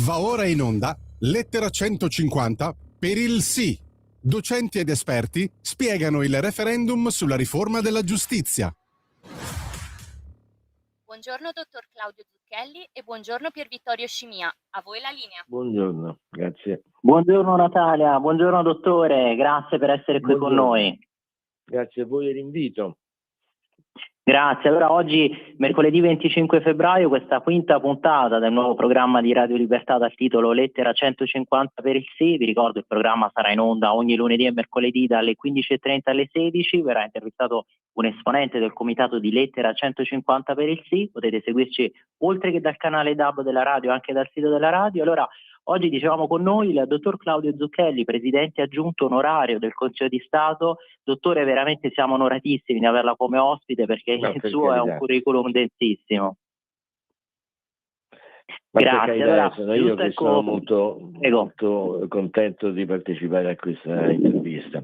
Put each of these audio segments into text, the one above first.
Va ora in onda Lettera 150 per il sì. Docenti ed esperti spiegano il referendum sulla riforma della giustizia. Buongiorno dottor Claudio Zucchelli e buongiorno Pier Vittorio Scimia. A voi la linea. Buongiorno, grazie. Buongiorno Natalia, buongiorno dottore, grazie per essere qui con noi. Grazie a voi dell'invito. Grazie, allora oggi mercoledì 25 febbraio questa quinta puntata del nuovo programma di Radio Libertà dal titolo Lettera 150 per il sì, vi ricordo il programma sarà in onda ogni lunedì e mercoledì dalle 15.30 alle 16, verrà intervistato un esponente del comitato di Lettera 150 per il sì, potete seguirci oltre che dal canale DAB della radio anche dal sito della radio. Allora oggi dicevamo con noi il dottor Claudio Zucchelli, presidente aggiunto onorario del Consiglio di Stato. Dottore, veramente siamo onoratissimi di averla come ospite perché il suo è un curriculum densissimo. Ma grazie. Allora, sono io che sono molto contento di partecipare a questa intervista.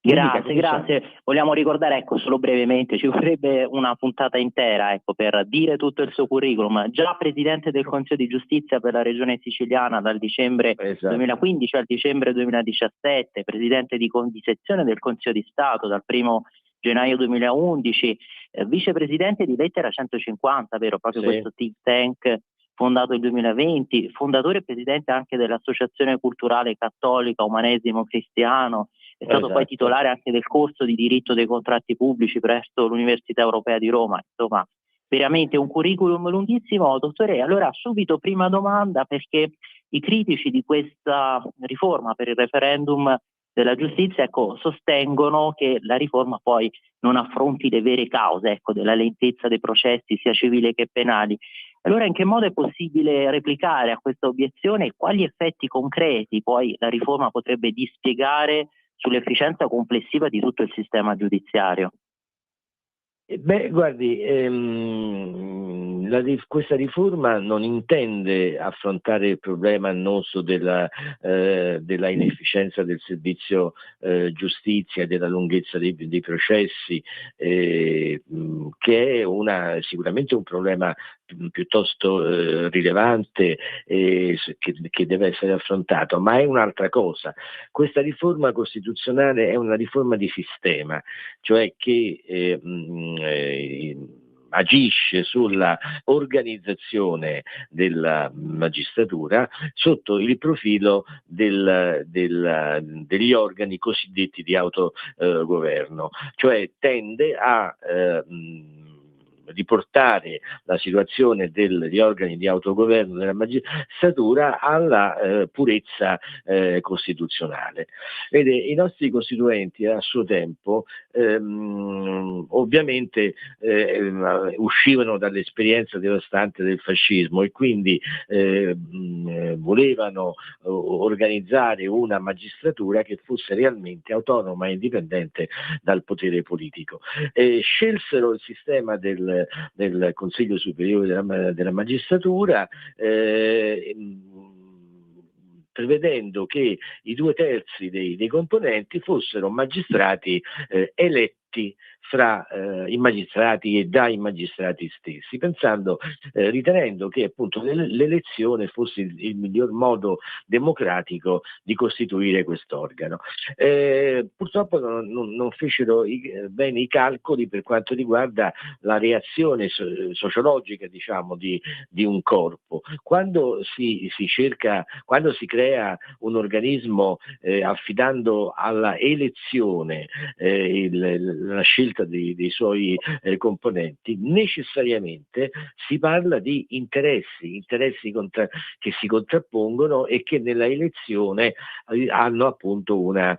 Grazie. Vogliamo ricordare, solo brevemente, ci vorrebbe una puntata intera, per dire tutto il suo curriculum. Già presidente del Consiglio di Giustizia per la Regione Siciliana dal dicembre 2015 al dicembre 2017, presidente di sezione del Consiglio di Stato dal 1° gennaio 2011, vicepresidente di Lettera 150, proprio questo think tank fondato nel 2020, fondatore e presidente anche dell'Associazione Culturale Cattolica Umanesimo Cristiano. È stato poi titolare anche del corso di diritto dei contratti pubblici presso l'Università Europea di Roma. Insomma, veramente un curriculum lunghissimo, dottore. Allora, subito prima domanda, perché i critici di questa riforma per il referendum della giustizia, sostengono che la riforma poi non affronti le vere cause, della lentezza dei processi sia civili che penali. Allora, in che modo è possibile replicare a questa obiezione e quali effetti concreti poi la riforma potrebbe dispiegare sull'efficienza complessiva di tutto il sistema giudiziario? Guardi, questa riforma non intende affrontare il problema annoso della inefficienza del servizio giustizia e della lunghezza dei processi, che è sicuramente un problema piuttosto rilevante che deve essere affrontato, ma è un'altra cosa. Questa riforma costituzionale è una riforma di sistema, cioè che agisce sulla organizzazione della magistratura sotto il profilo degli organi cosiddetti di autogoverno, cioè tende a riportare la situazione degli organi di autogoverno della magistratura alla purezza costituzionale. Vede, i nostri costituenti a suo tempo ovviamente uscivano dall'esperienza devastante del fascismo e quindi volevano organizzare una magistratura che fosse realmente autonoma e indipendente dal potere politico. Scelsero il sistema del Consiglio Superiore della Magistratura, prevedendo che i 2/3 dei componenti fossero magistrati eletti fra i magistrati e dai magistrati stessi, ritenendo che appunto l'elezione fosse il miglior modo democratico di costituire quest'organo. Purtroppo non fecero bene i calcoli per quanto riguarda la reazione sociologica, diciamo, di un corpo. Quando si crea un organismo affidando alla elezione la scelta dei suoi componenti, necessariamente si parla di interessi che si contrappongono e che nella elezione hanno appunto una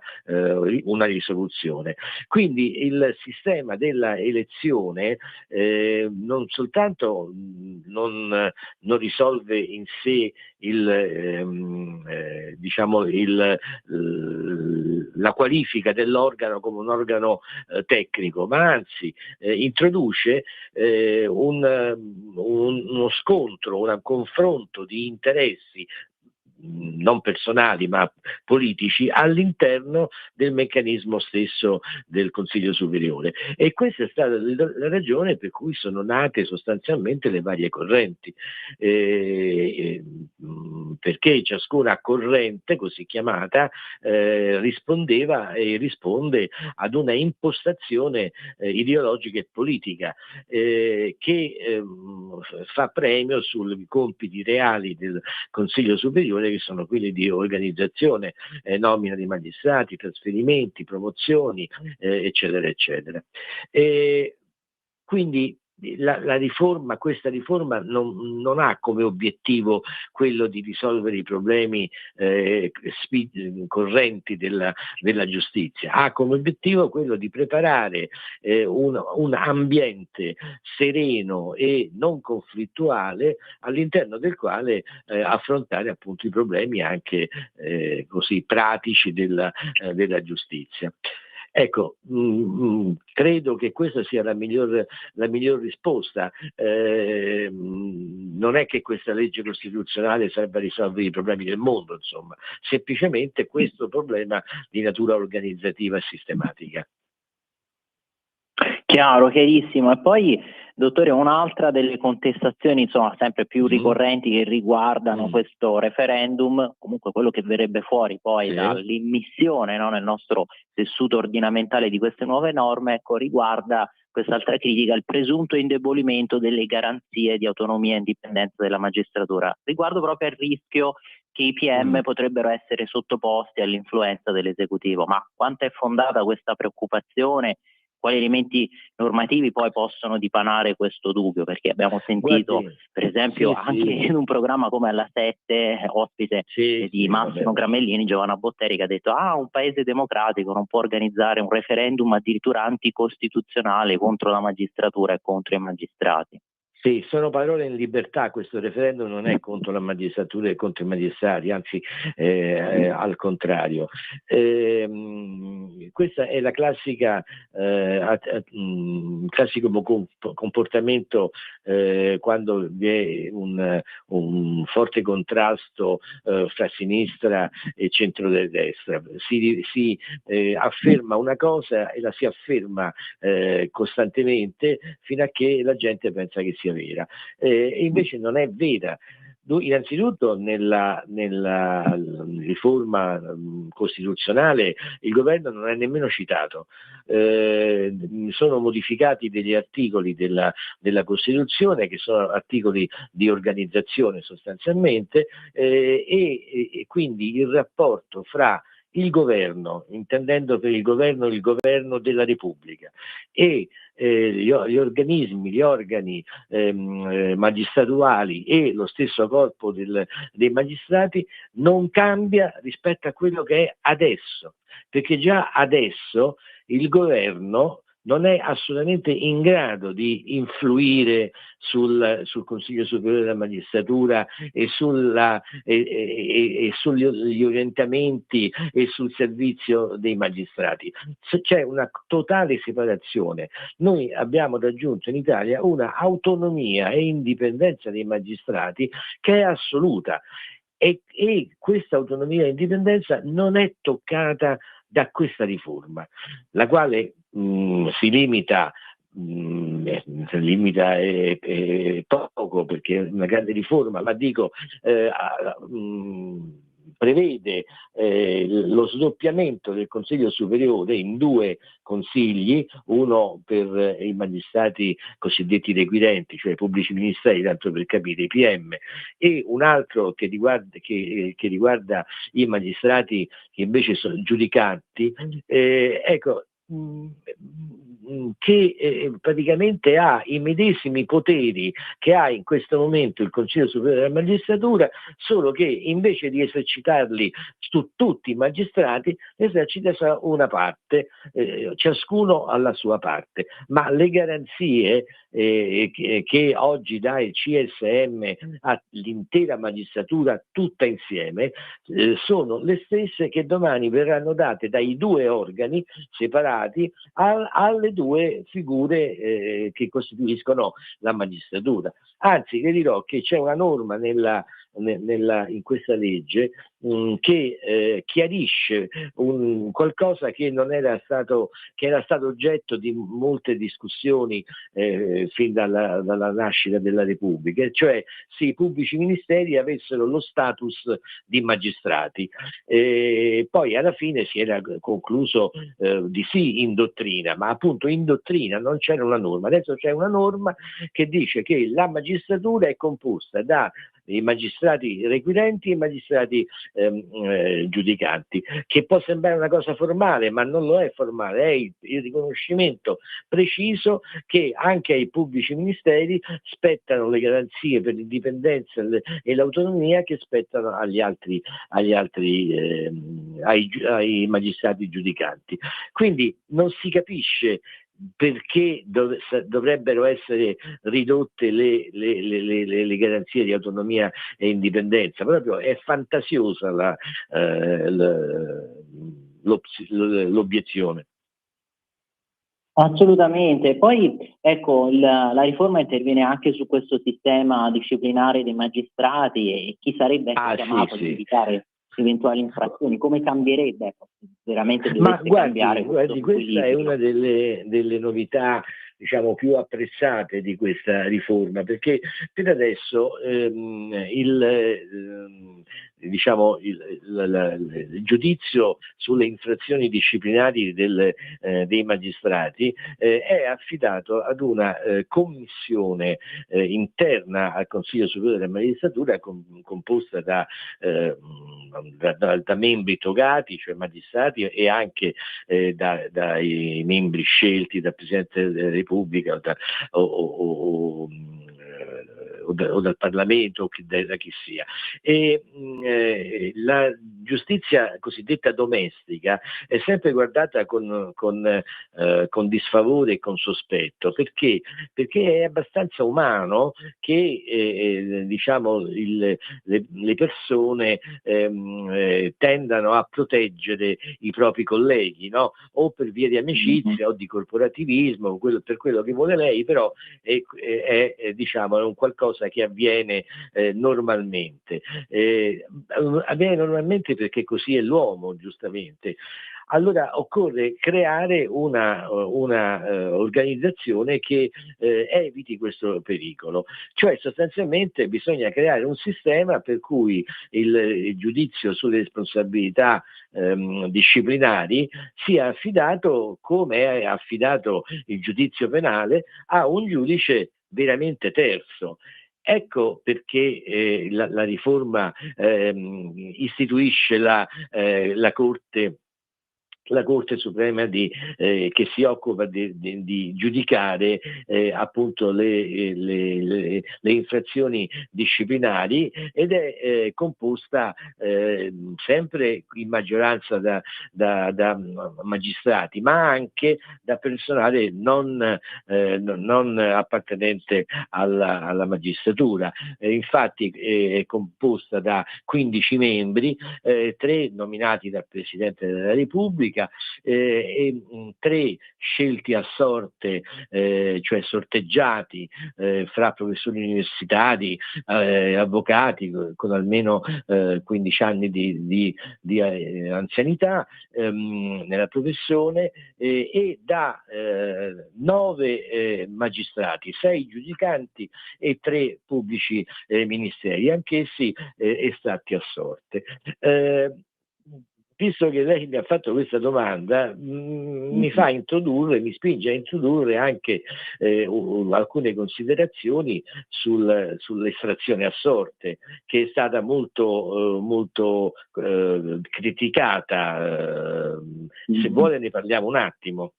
risoluzione. Quindi il sistema della elezione non soltanto non risolve in sé la qualifica dell'organo come un organo tecnico, ma anzi introduce uno scontro, un confronto di interessi non personali ma politici all'interno del meccanismo stesso del Consiglio Superiore, e questa è stata la ragione per cui sono nate sostanzialmente le varie correnti, perché ciascuna corrente così chiamata rispondeva e risponde ad una impostazione ideologica e politica che fa premio sui compiti reali del Consiglio Superiore, che sono quelli di organizzazione, nomina di magistrati, trasferimenti, promozioni, eccetera, eccetera. Quindi questa riforma non ha come obiettivo quello di risolvere i problemi correnti della giustizia, ha come obiettivo quello di preparare un ambiente sereno e non conflittuale all'interno del quale affrontare appunto i problemi anche così pratici della giustizia. Ecco, credo che questa sia la miglior risposta. Non è che questa legge costituzionale serva a risolvere i problemi del mondo, insomma, semplicemente questo problema di natura organizzativa e sistematica. Chiaro, chiarissimo. E poi, dottore, un'altra delle contestazioni, insomma, sempre più ricorrenti che riguardano questo referendum, comunque quello che verrebbe fuori poi dall'immissione, no, nel nostro tessuto ordinamentale di queste nuove norme, ecco, riguarda quest'altra critica, il presunto indebolimento delle garanzie di autonomia e indipendenza della magistratura, riguardo proprio al rischio che i PM potrebbero essere sottoposti all'influenza dell'esecutivo. Ma quanto è fondata questa preoccupazione? Quali elementi normativi poi possono dipanare questo dubbio? Perché abbiamo sentito, per esempio, anche in un programma come alla 7, ospite di Massimo Gramellini, Giovanna Botteri, che ha detto: un paese democratico non può organizzare un referendum addirittura anticostituzionale contro la magistratura e contro i magistrati. Sì, sono parole in libertà. Questo referendum non è contro la magistratura e contro i magistrati, anzi al contrario. Questa è la classico comportamento quando vi è un forte contrasto fra sinistra e centrodestra. Si afferma una cosa e la si afferma costantemente fino a che la gente pensa che sia vera, e invece non è vera. Innanzitutto nella riforma costituzionale il governo non è nemmeno citato, sono modificati degli articoli della Costituzione che sono articoli di organizzazione sostanzialmente, e quindi il rapporto fra il governo, intendendo per il governo della Repubblica, e gli organi magistratuali e lo stesso corpo dei magistrati non cambia rispetto a quello che è adesso, perché già adesso il governo non è assolutamente in grado di influire sul Consiglio Superiore della Magistratura e sugli orientamenti e sul servizio dei magistrati. C'è una totale separazione. Noi abbiamo raggiunto in Italia una autonomia e indipendenza dei magistrati che è assoluta, e questa autonomia e indipendenza non è toccata da questa riforma, la quale si limita poco, perché è una grande riforma, ma dico prevede lo sdoppiamento del Consiglio Superiore in 2 consigli, uno per i magistrati cosiddetti requirenti, cioè i pubblici ministeri, tanto per capire, i PM, e un altro che riguarda i magistrati che invece sono giudicanti, ecco, che praticamente ha i medesimi poteri che ha in questo momento il Consiglio Superiore della Magistratura, solo che invece di esercitarli su tutti i magistrati, esercita una parte, ciascuno alla sua parte, ma le garanzie che oggi dà il CSM all'intera magistratura tutta insieme sono le stesse che domani verranno date dai 2 organi separati alle 2 figure che costituiscono la magistratura. Anzi, le dirò che c'è una norma in questa legge che chiarisce qualcosa che non era stato, che era stato oggetto di molte discussioni fin dalla nascita della Repubblica, cioè se i pubblici ministeri avessero lo status di magistrati. Poi alla fine si era concluso di sì in dottrina, ma appunto in dottrina non c'era una norma. Adesso c'è una norma che dice che la magistratura è composta da i magistrati requirenti e i magistrati giudicanti, che può sembrare una cosa formale, ma non lo è formale, è il riconoscimento preciso che anche ai pubblici ministeri spettano le garanzie per l'indipendenza e l'autonomia che spettano ai magistrati giudicanti. Quindi non si capisce perché dovrebbero essere ridotte le garanzie di autonomia e indipendenza. Proprio è fantasiosa l'obiezione. Assolutamente. Poi ecco, la riforma interviene anche su questo sistema disciplinare dei magistrati e chi sarebbe chiamato a giudicare eventuali infrazioni, come cambierebbe, ecco, veramente dovesse cambiare guardi, questa è una delle novità, diciamo, più apprezzate di questa riforma, perché per adesso il giudizio sulle infrazioni disciplinari dei magistrati è affidato ad una commissione interna al Consiglio Superiore della Magistratura composta da membri togati, cioè magistrati, e anche dai membri scelti dal Presidente della Repubblica o dal Parlamento o da chi sia. E la giustizia cosiddetta domestica è sempre guardata con disfavore e con sospetto, perché è abbastanza umano che le persone tendano a proteggere i propri colleghi, no? O per via di amicizia o di corporativismo, per quello che vuole lei, però è un qualcosa che avviene normalmente. Avviene normalmente perché così è l'uomo, giustamente. Allora occorre creare una organizzazione che eviti questo pericolo, cioè sostanzialmente bisogna creare un sistema per cui il giudizio sulle responsabilità disciplinari sia affidato, come è affidato il giudizio penale, a un giudice veramente terzo. Ecco perché la riforma istituisce la Corte Suprema che si occupa di giudicare appunto le infrazioni disciplinari, ed è composta sempre in maggioranza da magistrati, ma anche da personale non appartenente alla magistratura. Infatti è composta da 15 membri, 3 nominati dal Presidente della Repubblica, e 3 scelti a sorte, cioè sorteggiati fra professori universitari, avvocati con almeno 15 anni di anzianità nella professione, e da 9 magistrati, 6 giudicanti e 3 pubblici ministeri, anch'essi estratti a sorte. Visto che lei mi ha fatto questa domanda, mi spinge a introdurre anche alcune considerazioni sull'estrazione a sorte, che è stata molto criticata. Se vuole ne parliamo un attimo.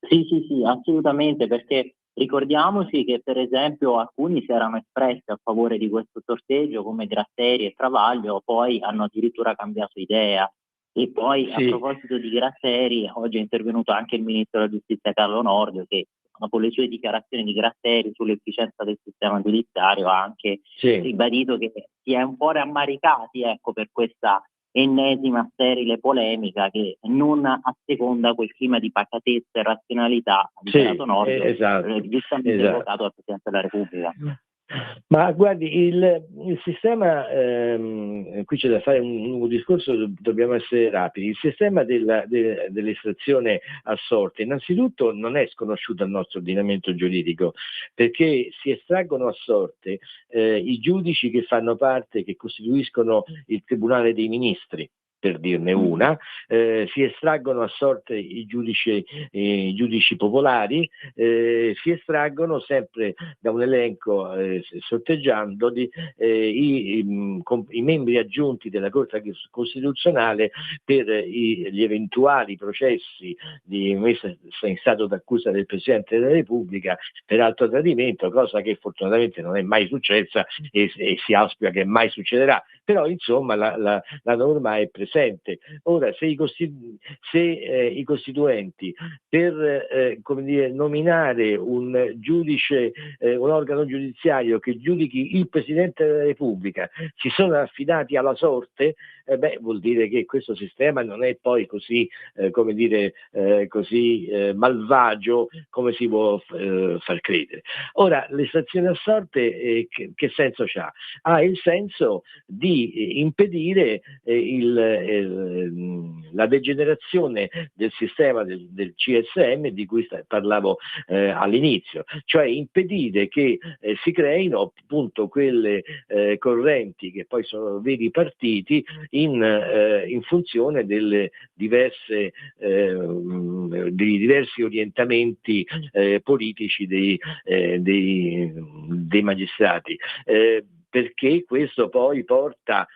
Sì, assolutamente, perché ricordiamoci che per esempio alcuni si erano espressi a favore di questo sorteggio, come Gratteri e Travaglio, poi hanno addirittura cambiato idea. E poi a proposito di Gratteri, oggi è intervenuto anche il ministro della giustizia Carlo Nordio, che dopo le sue dichiarazioni di Gratteri sull'efficienza del sistema giudiziario ha anche ribadito che si è un po' rammaricati, ecco, per questa ennesima sterile polemica che non asseconda quel clima di pacatezza e razionalità dichiarato Nordio, giustamente evocato dal Presidente della Repubblica. Ma guardi, il sistema, qui c'è da fare un lungo discorso, dobbiamo essere rapidi. Il sistema dell'estrazione a sorte, innanzitutto, non è sconosciuto al nostro ordinamento giuridico, perché si estraggono a sorte i giudici che fanno parte, che costituiscono il Tribunale dei Ministri, per dirne una, si estraggono a sorte i giudici popolari, si estraggono sempre da un elenco, sorteggiandoli, i membri aggiunti della Corte Costituzionale per gli eventuali processi di messa in stato d'accusa del Presidente della Repubblica per alto tradimento, cosa che fortunatamente non è mai successa e si auspica che mai succederà. Però insomma la norma è presente. Ora, se i costituenti per nominare un giudice, un organo giudiziario che giudichi il Presidente della Repubblica, si sono affidati alla sorte, vuol dire che questo sistema non è poi così, malvagio come si vuol far credere. Ora, l'estrazione a sorte che senso ha? Ha il senso di impedire la degenerazione del sistema del CSM di cui parlavo all'inizio, cioè impedire che si creino appunto quelle correnti che poi sono veri partiti in funzione dei diversi orientamenti politici dei magistrati. Perché questo poi porta,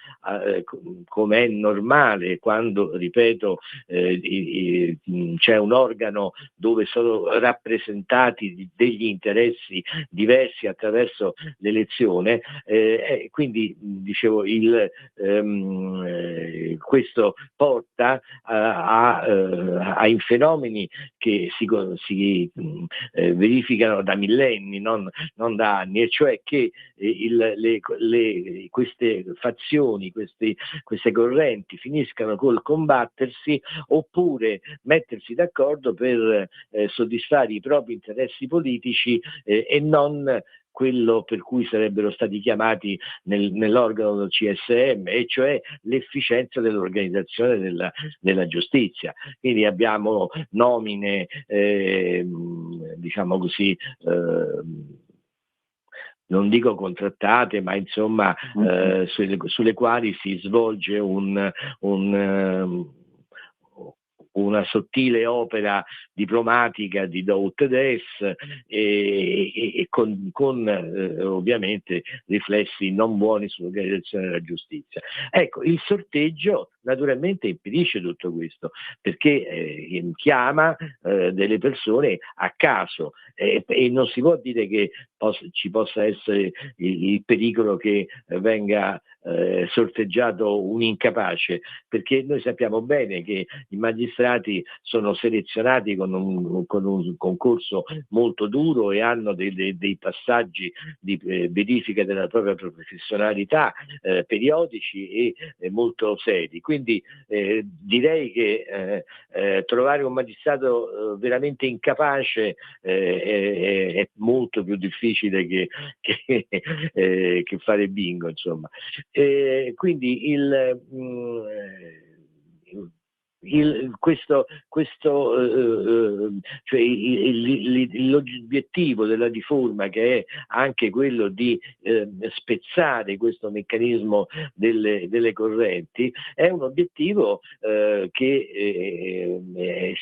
come è normale, quando, ripeto, c'è un organo dove sono rappresentati degli interessi diversi attraverso l'elezione, quindi dicevo questo porta ai fenomeni che si verificano da millenni, non da anni, e cioè che queste fazioni, queste correnti finiscano col combattersi oppure mettersi d'accordo per soddisfare i propri interessi politici e non quello per cui sarebbero stati chiamati nell'organo del CSM, e cioè l'efficienza dell'organizzazione della giustizia. Quindi abbiamo nomine, diciamo così, non dico contrattate, ma insomma sulle quali si svolge una sottile opera diplomatica di do ut des e con ovviamente riflessi non buoni sull'organizzazione della giustizia. Ecco, il sorteggio naturalmente impedisce tutto questo, perché chiama delle persone a caso e non si può dire che ci possa essere il pericolo che venga sorteggiato un incapace, perché noi sappiamo bene che i magistrati sono selezionati con un concorso molto duro e hanno dei passaggi di verifica della propria professionalità periodici e molto seri. Quindi direi che trovare un magistrato veramente incapace è molto più difficile che fare bingo, insomma. Quindi cioè l'obiettivo della riforma, che è anche quello di spezzare questo meccanismo delle correnti, è un obiettivo che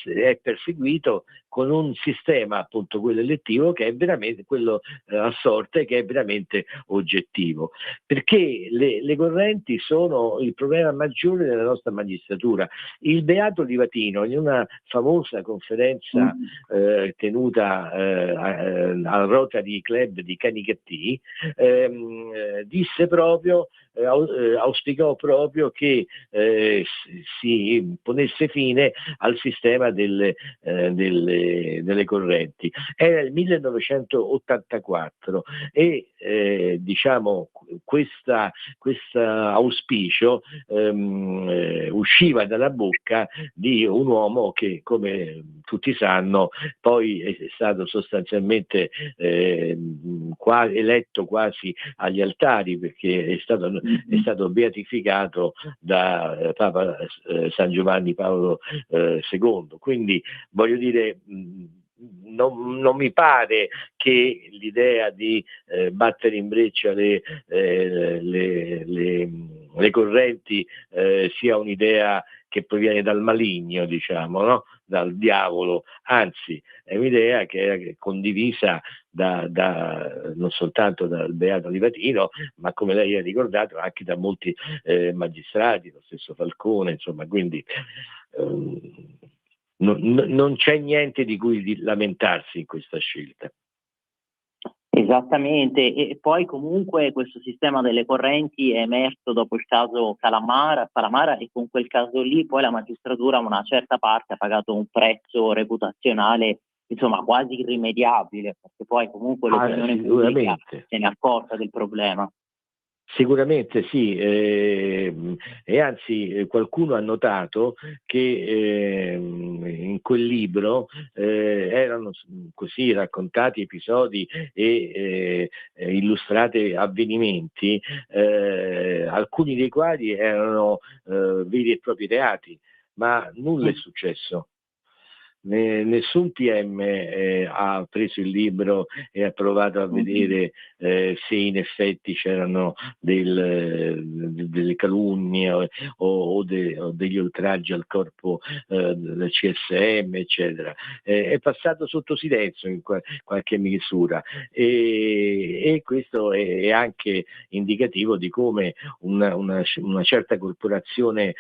è perseguito con un sistema, appunto quello elettivo, che è veramente quello a sorte, che è veramente oggettivo, perché le correnti sono il problema maggiore della nostra magistratura. Il Beato Livatino, in una famosa conferenza tenuta al Rotary Club di Canicattì, disse proprio, auspicò proprio che si ponesse fine al sistema delle delle correnti. Era il 1984 e diciamo questo auspicio usciva dalla bocca di un uomo che, come tutti sanno, poi è stato sostanzialmente eletto quasi agli altari, perché è stato beatificato da Papa San Giovanni Paolo II. Quindi voglio dire, non mi pare che l'idea di battere in breccia le correnti sia un'idea che proviene dal maligno, diciamo, no? Dal diavolo, anzi è un'idea che è condivisa non soltanto dal Beato Livatino, ma, come lei ha ricordato, anche da molti magistrati, lo stesso Falcone, insomma, quindi non c'è niente di cui lamentarsi in questa scelta. Esattamente, e poi comunque questo sistema delle correnti è emerso dopo il caso Palamara, e con quel caso lì poi la magistratura, una certa parte, ha pagato un prezzo reputazionale, insomma, quasi irrimediabile, perché poi comunque l'opinione pubblica se ne è accorta del problema. Sicuramente sì, e anzi qualcuno ha notato che in quel libro erano così raccontati episodi e illustrati avvenimenti, alcuni dei quali erano veri e propri reati, ma nulla è successo. Nessun PM ha preso il libro e ha provato a vedere se in effetti c'erano delle calunnie o degli oltraggi al corpo del CSM, eccetera. È passato sotto silenzio in qualche misura, e questo è anche indicativo di come una certa corporazione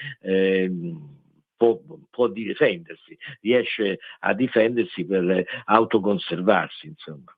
può difendersi, riesce a difendersi per autoconservarsi, insomma.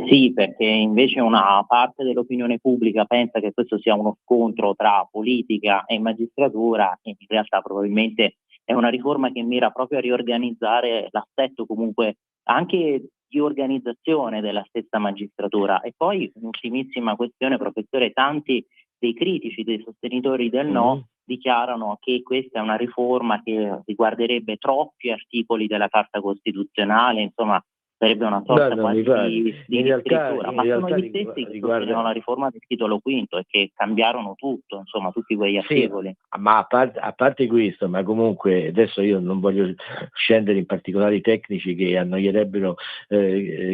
Sì, perché invece una parte dell'opinione pubblica pensa che questo sia uno scontro tra politica e magistratura, e in realtà probabilmente è una riforma che mira proprio a riorganizzare l'assetto comunque anche di organizzazione della stessa magistratura. E poi un'ultimissima questione, professore: tanti dei critici, dei sostenitori del no, dichiarano che questa è una riforma che riguarderebbe troppi articoli della Carta Costituzionale, insomma sarebbe una sorta quasi di riscrittura, ma sono gli stessi che sostenevano la riforma del titolo quinto e che cambiarono tutto, insomma, tutti quegli articoli. Sì, ma a parte questo, ma comunque adesso io non voglio scendere in particolari tecnici che annoierebbero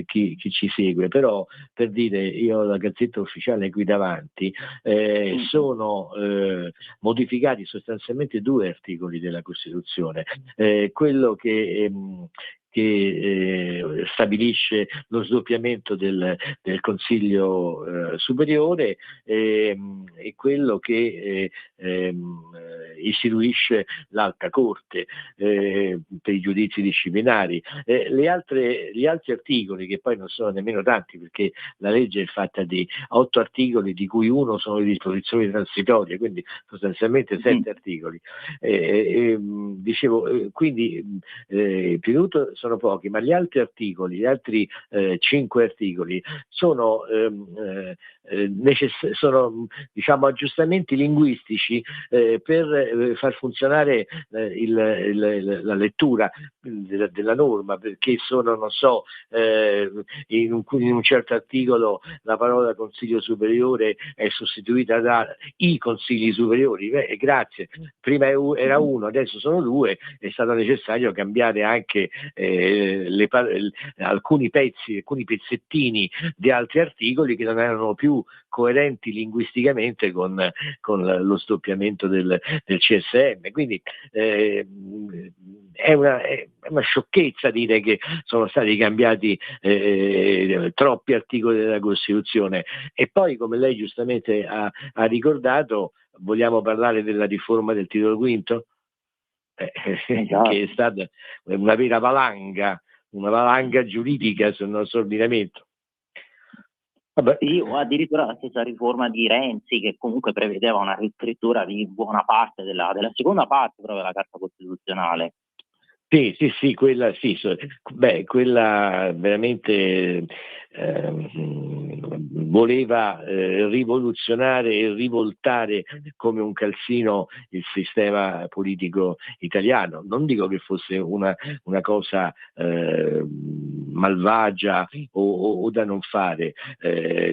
chi ci segue, però per dire, io la Gazzetta Ufficiale qui davanti, sono modificati sostanzialmente 2 articoli della Costituzione, quello che stabilisce lo sdoppiamento del Consiglio superiore, e quello che istituisce l'Alta Corte per i giudizi disciplinari. Gli altri articoli, che poi non sono nemmeno tanti, perché la legge è fatta di 8 articoli, di cui uno sono le disposizioni transitorie, quindi sostanzialmente 7 articoli. Dicevo, quindi prima di tutto sono pochi, ma gli altri articoli, gli altri 5 articoli sono diciamo aggiustamenti linguistici per far funzionare la lettura della norma, perché sono, non so, in un certo articolo la parola Consiglio Superiore è sostituita da i Consigli Superiori. Grazie, prima era uno, adesso sono 2, è stato necessario cambiare anche alcuni pezzettini di altri articoli che non erano più coerenti linguisticamente con lo sdoppiamento del CSM. Quindi è una sciocchezza dire che sono stati cambiati troppi articoli della Costituzione. E poi, come lei giustamente ha ricordato, vogliamo parlare della riforma del titolo quinto? Esatto. Che è stata una vera valanga giuridica sul nostro ordinamento. Vabbè. Sì, o addirittura la stessa riforma di Renzi, che comunque prevedeva una riscrittura di buona parte della seconda parte proprio della Carta Costituzionale. Sì, quella sì, quella veramente voleva rivoluzionare e rivoltare come un calzino il sistema politico italiano. Non dico che fosse una cosa malvagia o da non fare,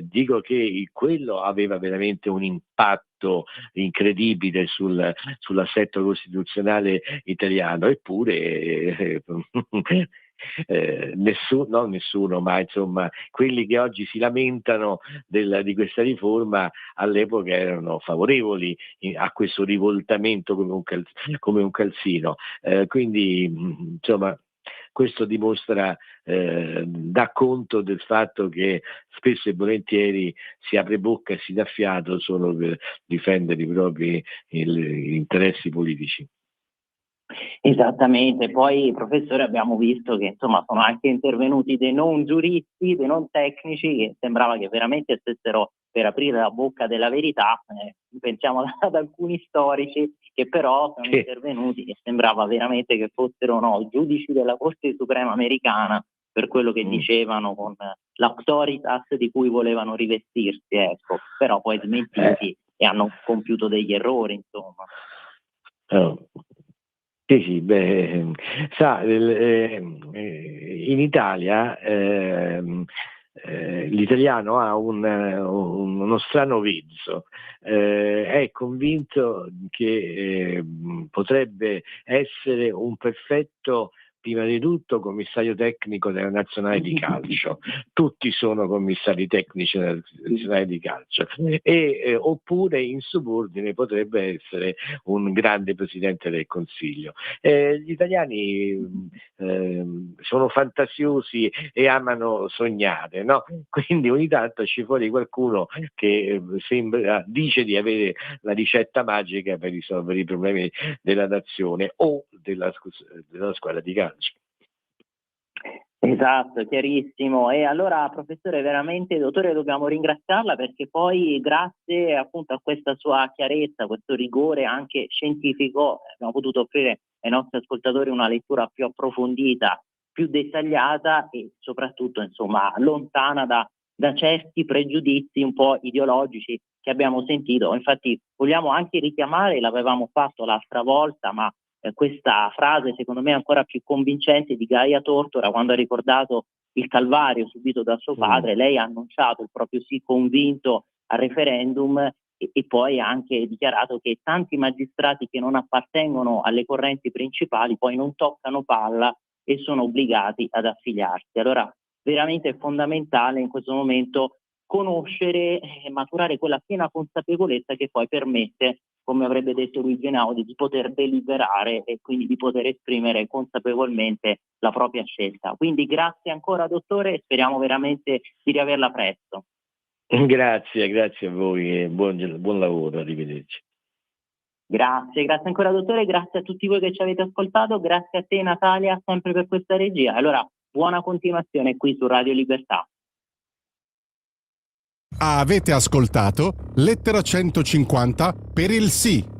dico che quello aveva veramente un impatto incredibile sull'assetto costituzionale italiano, eppure non nessuno, ma insomma quelli che oggi si lamentano di questa riforma all'epoca erano favorevoli a questo rivoltamento come un calzino. Quindi insomma questo dimostra, dà conto del fatto che spesso e volentieri si apre bocca e si dà fiato solo per difendere i propri interessi politici. Esattamente, poi professore abbiamo visto che insomma sono anche intervenuti dei non giuristi, dei non tecnici che sembrava che veramente stessero per aprire la bocca della verità, pensiamo ad alcuni storici che però sono intervenuti e sembrava veramente che fossero giudici della Corte Suprema americana per quello che dicevano con l'autoritas di cui volevano rivestirsi, ecco, però poi smentiti e hanno compiuto degli errori, insomma. Sì, sa, in Italia l'italiano ha uno strano vezzo, è convinto che potrebbe essere un perfetto, prima di tutto, commissario tecnico della nazionale di calcio. Tutti sono commissari tecnici della nazionale di calcio, oppure in subordine potrebbe essere un grande presidente del Consiglio. Gli italiani sono fantasiosi e amano sognare, no? Quindi ogni tanto ci fuori qualcuno che dice di avere la ricetta magica per risolvere i problemi della nazione o della squadra di calcio. Esatto, chiarissimo. E allora, professore, veramente, dottore, dobbiamo ringraziarla perché poi grazie appunto a questa sua chiarezza, questo rigore anche scientifico, abbiamo potuto offrire ai nostri ascoltatori una lettura più approfondita, più dettagliata e soprattutto, insomma, lontana da certi pregiudizi un po' ideologici che abbiamo sentito. Infatti vogliamo anche richiamare, l'avevamo fatto l'altra volta, ma questa frase secondo me ancora più convincente di Gaia Tortora quando ha ricordato il calvario subito da suo padre. Lei ha annunciato il proprio sì convinto al referendum e poi ha anche dichiarato che tanti magistrati che non appartengono alle correnti principali poi non toccano palla e sono obbligati ad affiliarsi. Allora veramente è fondamentale in questo momento conoscere e maturare quella piena consapevolezza che poi permette, come avrebbe detto Luigi Einaudi, di poter deliberare e quindi di poter esprimere consapevolmente la propria scelta. Quindi grazie ancora dottore e speriamo veramente di riaverla presto. Grazie a voi e buon lavoro, arrivederci. Grazie ancora dottore, grazie a tutti voi che ci avete ascoltato, grazie a te Natalia sempre per questa regia. Allora buona continuazione qui su Radio Libertà. Avete ascoltato Lettera 150 per il sì.